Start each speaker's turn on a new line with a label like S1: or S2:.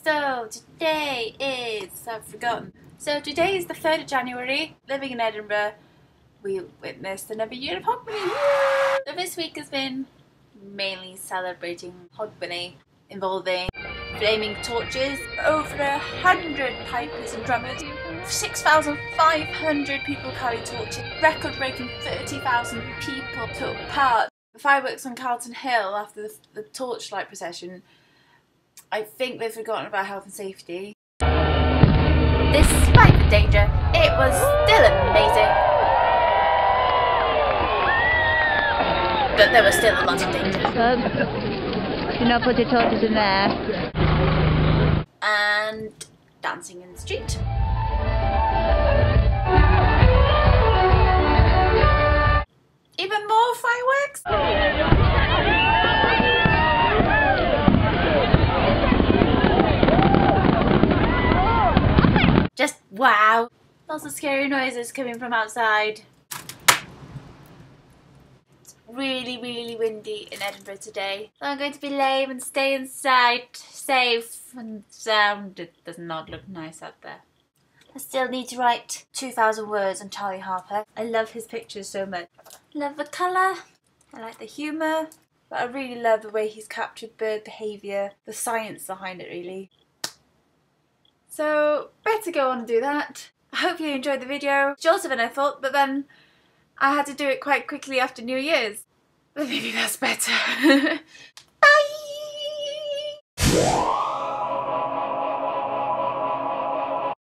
S1: So today is, I've forgotten. So today is the 3rd of January. Living in Edinburgh, we witnessed another year of hogmany. So this week has been mainly celebrating hogmany, involving flaming torches, over 100 pipers and drummers, 6,500 people carried torches, record-breaking 30,000 people took part. The fireworks on Carlton Hill after the torchlight procession, I think they've forgotten about health and safety. Despite the danger, it was still amazing. But there was still a lot of danger.
S2: Do not put the torches in there.
S1: And dancing in the street. Even more fireworks? Just wow! Lots of scary noises coming from outside. It's really, really windy in Edinburgh today. So I'm going to be lame and stay inside, safe and sound. It does not look nice out there. I still need to write 2,000 words on Charlie Harper. I love his pictures so much. Love the colour, I like the humour, but I really love the way he's captured bird behaviour, the science behind it really. So, better go on and do that. I hope you enjoyed the video. Shorter than I thought, but then I had to do it quite quickly after New Year's. But maybe that's better. Bye!